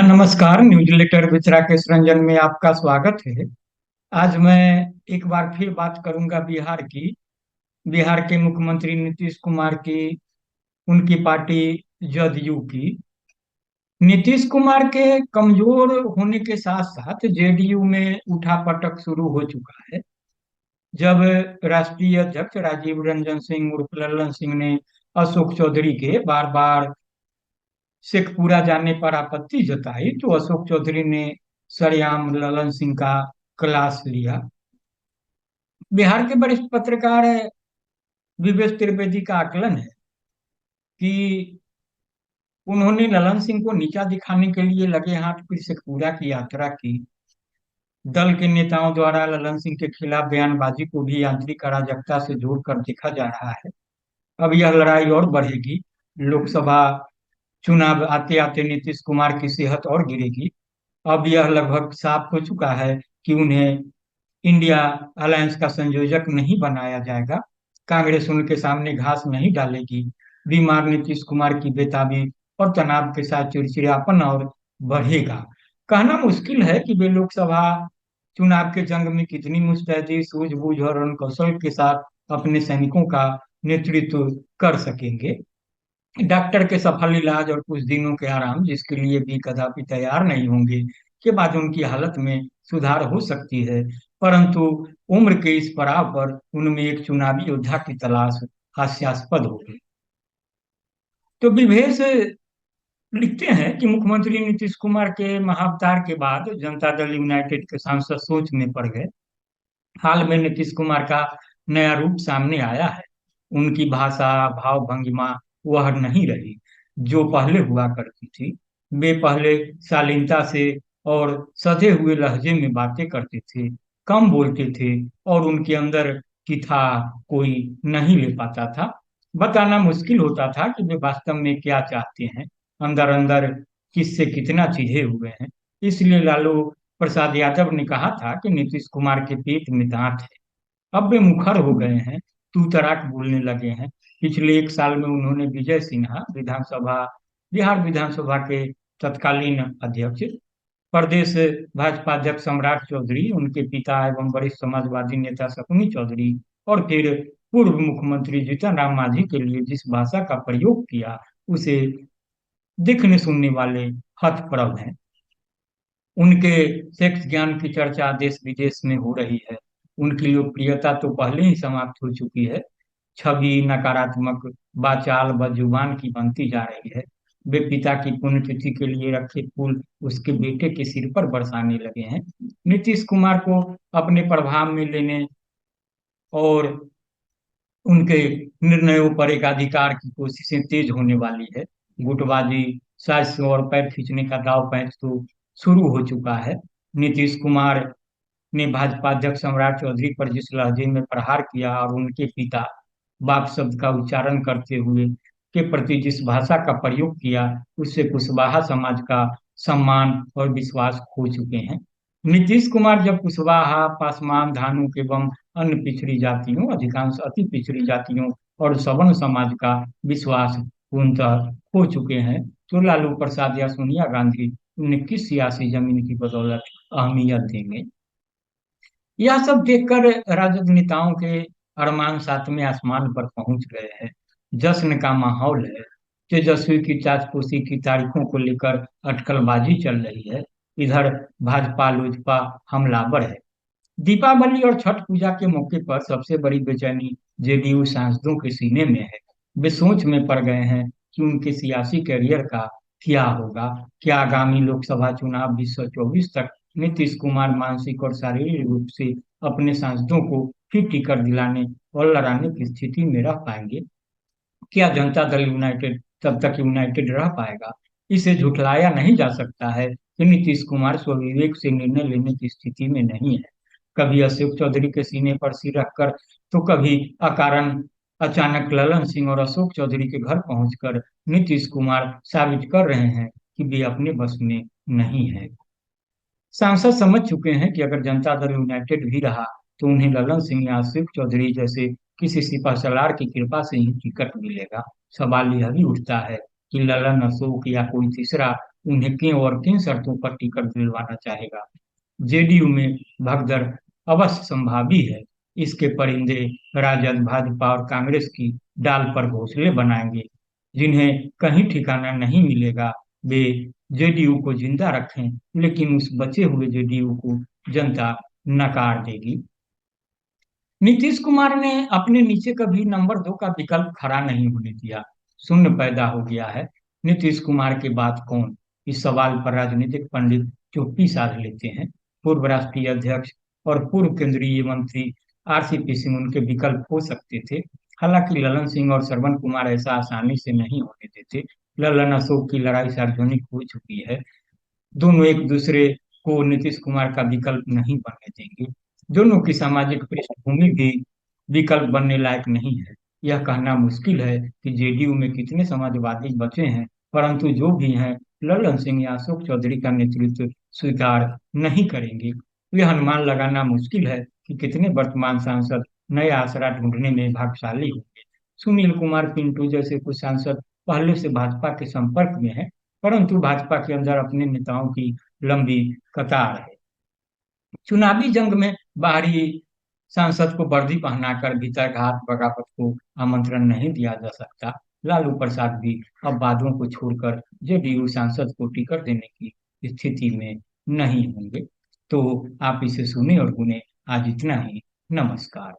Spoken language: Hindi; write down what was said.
नमस्कार। न्यूज लेटर विचरा के रंजन में आपका स्वागत है। आज मैं एक बार फिर बात करूंगा बिहार की। बिहार के मुख्यमंत्री नीतीश कुमार की, उनकी पार्टी जदयू की। नीतीश कुमार के कमजोर होने के साथ साथ जेडीयू में उठापटक शुरू हो चुका है। जब राष्ट्रीय अध्यक्ष राजीव रंजन सिंह उर्फ लल्लन सिंह ने अशोक चौधरी के बार बार शेखपुरा जाने पर आपत्ति जताई, तो अशोक चौधरी ने सरेआम ललन सिंह का क्लास लिया। बिहार के वरिष्ठ पत्रकार विवेक त्रिवेदी का आकलन है कि उन्होंने ललन सिंह को नीचा दिखाने के लिए लगे हाथ फिर शेखपुरा की यात्रा की। दल के नेताओं द्वारा ललन सिंह के खिलाफ बयानबाजी को भी आंतरिक अराजकता से जोड़कर देखा जा रहा है। अब यह लड़ाई और बढ़ेगी। लोकसभा चुनाव आते आते नीतीश कुमार की सेहत और गिरेगी। अब यह लगभग साफ हो चुका है कि उन्हें इंडिया अलायंस का संयोजक नहीं बनाया जाएगा। कांग्रेस उनके सामने घास नहीं डालेगी। बीमार नीतीश कुमार की बेताबी और तनाव के साथ चिड़चिड़ापन और बढ़ेगा। कहना मुश्किल है कि वे लोकसभा चुनाव के जंग में कितनी मुस्तैदी, सूझबूझ और रणकौशल के साथ अपने सैनिकों का नेतृत्व कर सकेंगे। डॉक्टर के सफल इलाज और कुछ दिनों के आराम, जिसके लिए भी कदापि तैयार नहीं होंगे, के बाद उनकी हालत में सुधार हो सकती है। परंतु उम्र के इस पड़ाव पर उनमें एक चुनावी योद्धा की तलाश हास्यास्पद होगी। तो विभेष लिखते हैं कि मुख्यमंत्री नीतीश कुमार के महाअवतार के बाद जनता दल यूनाइटेड के सांसद सोच में पड़ गए। हाल में नीतीश कुमार का नया रूप सामने आया है। उनकी भाषा, भाव भंगिमा वह नहीं रही जो पहले हुआ करती थी। वे पहले शालीनता से और सधे हुए लहजे में बातें करते थे, कम बोलते थे और उनके अंदर की था कोई नहीं ले पाता था। बताना मुश्किल होता था कि वे वास्तव में क्या चाहते हैं, अंदर अंदर किससे कितना चिढ़े हुए हैं। इसलिए लालू प्रसाद यादव ने कहा था कि नीतीश कुमार के पेट में दांत है। अब वे मुखर हो गए हैं, तू तड़ाक बोलने लगे हैं। पिछले एक साल में उन्होंने विजय सिन्हा, बिहार विधानसभा के तत्कालीन अध्यक्ष, प्रदेश भाजपा अध्यक्ष सम्राट चौधरी, उनके पिता एवं वरिष्ठ समाजवादी नेता शकुनी चौधरी और फिर पूर्व मुख्यमंत्री जीतन राम मांझी के लिए जिस भाषा का प्रयोग किया, उसे देखने सुनने वाले हतप्रभ हैं। उनके सेक्स ज्ञान की चर्चा देश विदेश में हो रही है। उनकी लोकप्रियता तो पहले ही समाप्त हो चुकी है। छवि नकारात्मक, बाचाल बदजुबान की बनती जा रही है। वे पिता की पुण्यतिथि के लिए रखे फूल उसके बेटे के सिर पर बरसाने लगे हैं। नीतीश कुमार को अपने प्रभाव में लेने और उनके निर्णयों पर एकाधिकार की कोशिशें तेज होने वाली है। गुटबाजी, साजिश और पैर खींचने का दाव पैंच तो शुरू हो चुका है। नीतीश कुमार ने भाजपा अध्यक्ष सम्राट चौधरी पर जिस लहजे में प्रहार किया और उनके पिता बाप शब्द का उच्चारण करते हुए के प्रति जिस भाषा का प्रयोग किया, उससे कुशवाहा समाज का सम्मान और विश्वास खो चुके हैं। नीतीश कुमार जब कुशवाहा, पासवान, धानुक एवं अन्य पिछड़ी जातियों, अधिकांश अति पिछड़ी जातियों और सवर्ण समाज का विश्वास पूर्णतः खो चुके हैं, तो लालू प्रसाद या सोनिया गांधी उन्हें किस सियासी जमीन की बदौलत अहमियत देंगे। यह सब देखकर राजद नेताओं के अरमान सातवें आसमान पर पहुंच गए हैं। जश्न का माहौल है। तेजस्वी की चाचपोसी की तारीखों को लेकर अटकलबाजी चल रही है। इधर भाजपा लोजपा हमलावर है। दीपावली और छठ पूजा के मौके पर सबसे बड़ी बेचैनी जेडीयू सांसदों के सीने में है। वे सोच में पड़ गए हैं कि उनके सियासी करियर का क्या होगा। क्या आगामी लोकसभा चुनाव 2024 तक नीतीश कुमार मानसिक और शारीरिक रूप से अपने सांसदों को फिर टिकट दिलाने और लड़ाने की स्थिति में रह पाएंगे? क्या जनता दल यूनाइटेड तब तक यूनाइटेड रह पाएगा? इसे झुठलाया नहीं जा सकता है कि नीतीश कुमार स्वविवेक से निर्णय लेने की स्थिति में नहीं है। कभी अशोक चौधरी के सीने पर सिर रखकर, तो कभी अकारण अचानक ललन सिंह और अशोक चौधरी के घर पहुंचकर नीतीश कुमार साबित कर रहे हैं कि वे अपने बस में नहीं है। सांसद समझ चुके हैं कि अगर जनता दल यूनाइटेड भी रहा, तो उन्हें ललन सिंह या अशोक चौधरी जैसे किसी सिपहसालार की कृपा से ही टिकट मिलेगा। सवाल यह भी उठता है कि ललन, अशोक या कोई तीसरा उन्हें किन और किन शर्तों पर टिकट दिलवाना चाहेगा। जेडीयू में भगदड़ अवश्य संभावी है। इसके परिंदे राजद, भाजपा और कांग्रेस की डाल पर घोंसले बनाएंगे। जिन्हें कहीं ठिकाना नहीं मिलेगा, वे जेडीयू को जिंदा रखें, लेकिन उस बचे हुए जेडीयू को जनता नकार देगी। नीतीश कुमार ने अपने नीचे कभी नंबर 2 का विकल्प खड़ा नहीं होने दिया। शून्य पैदा हो गया है। नीतीश कुमार के बाद कौन? इस सवाल पर राजनीतिक पंडित चुप्पी साध लेते हैं। पूर्व राष्ट्रीय अध्यक्ष और पूर्व केंद्रीय मंत्री आरसीपी सिंह उनके विकल्प हो सकते थे। हालांकि ललन सिंह और श्रवण कुमार ऐसा आसानी से नहीं होने देते। ललन अशोक की लड़ाई सार्वजनिक हो चुकी है। दोनों एक दूसरे को नीतीश कुमार का विकल्प नहीं बनने देंगे। दोनों की सामाजिक पृष्ठभूमि भी विकल्प बनने लायक नहीं है। यह कहना मुश्किल है कि जेडीयू में कितने समाजवादी बचे हैं, परंतु जो भी हैं, ललन सिंह या अशोक चौधरी का नेतृत्व स्वीकार नहीं करेंगे। यह अनुमान लगाना मुश्किल है कि कितने वर्तमान सांसद नया आसरा ढूंढने में भाग्यशाली होंगे। सुनील कुमार पिंटू जैसे कुछ सांसद पहले से भाजपा के संपर्क में हैं, परंतु भाजपा के अंदर अपने नेताओं की लंबी कतार है। चुनावी जंग में बाहरी सांसद को वर्दी पहनाकर भीतर घात बगावत को आमंत्रण नहीं दिया जा सकता। लालू प्रसाद भी अब वादों को छोड़कर जेडीयू सांसद को टिकट देने की स्थिति में नहीं होंगे। तो आप इसे सुने और गुने। आज इतना ही। नमस्कार।